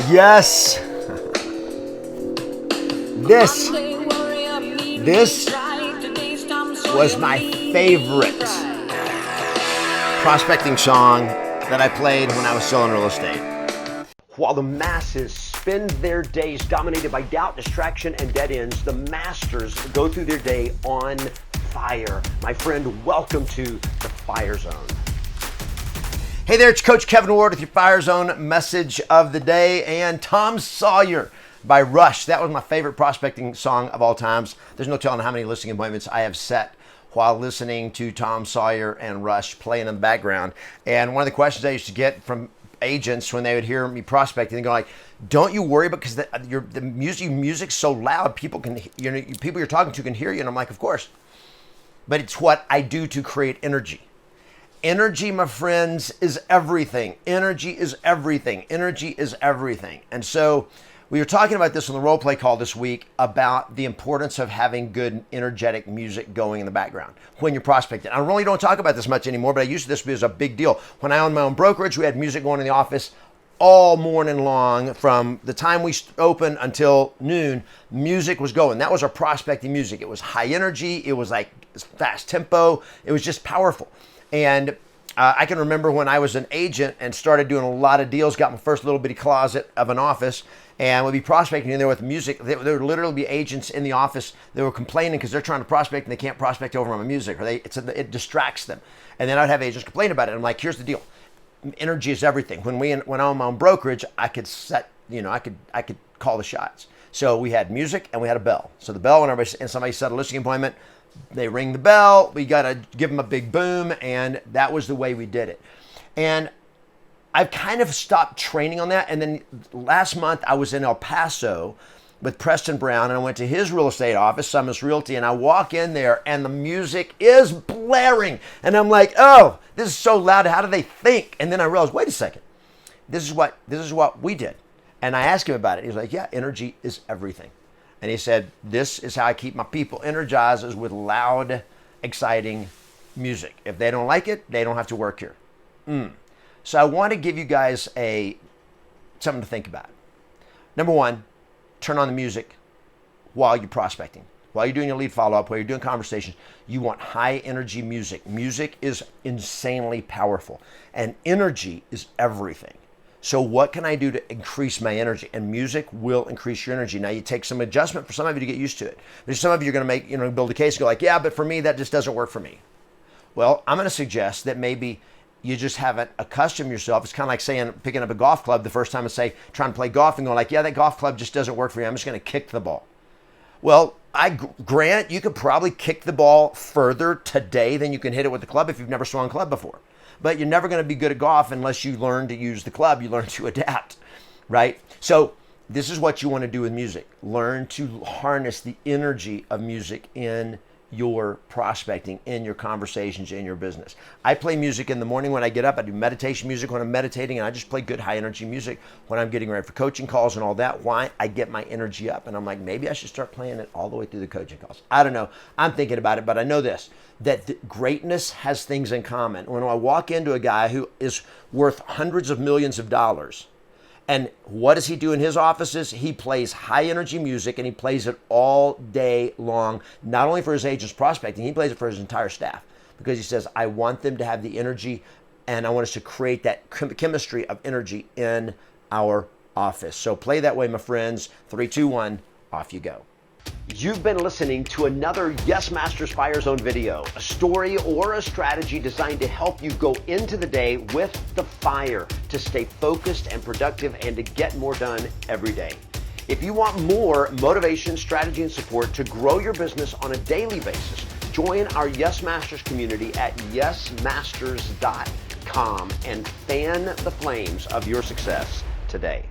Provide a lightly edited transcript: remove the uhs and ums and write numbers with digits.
Yes. This was my favorite prospecting song that I played when I was still in real estate. While the masses spend their days dominated by doubt, distraction, and dead ends, the masters go through their day on fire. My friend, welcome to the Fire Zone. Hey there, it's Coach Kevin Ward with your Fire Zone message of the day, and Tom Sawyer by Rush. That was my favorite prospecting song of all times. There's no telling how many listing appointments I have set while listening to Tom Sawyer and Rush playing in the background. And one of the questions I used to get from agents when they would hear me prospecting, they go like, "Don't you worry because the music's so loud, people you're talking to can hear you." And I'm like, "Of course," but it's what I do to create energy. Energy, my friends, is everything. Energy is everything. Energy is everything. And so we were talking about this on the role play call this week about the importance of having good, energetic music going in the background when you're prospecting. I really don't talk about this much anymore, but I used this as a big deal. When I owned my own brokerage, we had music going in the office all morning long. From the time we opened until noon, music was going. That was our prospecting music. It was high energy. It was like fast tempo. It was just powerful. And I can remember when I was an agent and started doing a lot of deals, got my first little bitty closet of an office, and would be prospecting in there with music. There would literally be agents in the office that were complaining because they're trying to prospect and they can't prospect over my music, or it distracts them. And then I'd have agents complain about it. I'm like, here's the deal. Energy is everything. When I owned my own brokerage, I could I could call the shots. So we had music and we had a bell. So the bell, whenever somebody set a listing appointment, they ring the bell, we got to give them a big boom, and that was the way we did it. And I've kind of stopped training on that. And then last month I was in El Paso with Preston Brown, and I went to his real estate office, Summits Realty, and I walk in there and the music is blaring. And I'm like, oh, this is so loud. How do they think? And then I realized, wait a second, this is what we did. And I asked him about it. He was like, yeah, energy is everything. And he said, this is how I keep my people energized, is with loud, exciting music. If they don't like it, they don't have to work here. So I want to give you guys something to think about. Number one, turn on the music while you're prospecting. While you're doing your lead follow-up, while you're doing conversations, you want high energy music. Music is insanely powerful, and energy is everything. So what can I do to increase my energy? And music will increase your energy. Now, you take some adjustment for some of you to get used to it. There's some of you are going to build a case and go like, yeah, but for me, that just doesn't work for me. Well, I'm going to suggest that maybe you just haven't accustomed yourself. It's kind of like saying, picking up a golf club the first time and trying to play golf and going like, yeah, that golf club just doesn't work for me. I'm just going to kick the ball. Well, I grant you could probably kick the ball further today than you can hit it with the club if you've never swung a club before. But you're never going to be good at golf unless you learn to use the club. You learn to adapt, right? So this is what you want to do with music. Learn to harness the energy of music in your prospecting, in your conversations, in your business. I play music in the morning when I get up. I do meditation music when I'm meditating, and I just play good high energy music when I'm getting ready for coaching calls and all that. Why? I get my energy up, and I'm like, maybe I should start playing it all the way through the coaching calls. I don't know. I'm thinking about it, but I know this, that greatness has things in common. When I walk into a guy who is worth hundreds of millions of dollars, and what does he do in his offices? He plays high energy music, and he plays it all day long, not only for his agents prospecting, he plays it for his entire staff, because he says, I want them to have the energy, and I want us to create that chemistry of energy in our office. So play that way, my friends. 3, 2, 1, off you go. You've been listening to another Yes Masters Fire Zone video, a story or a strategy designed to help you go into the day with the fire, to stay focused and productive, and to get more done every day. If you want more motivation, strategy, and support to grow your business on a daily basis, join our Yes Masters community at yesmasters.com and fan the flames of your success today.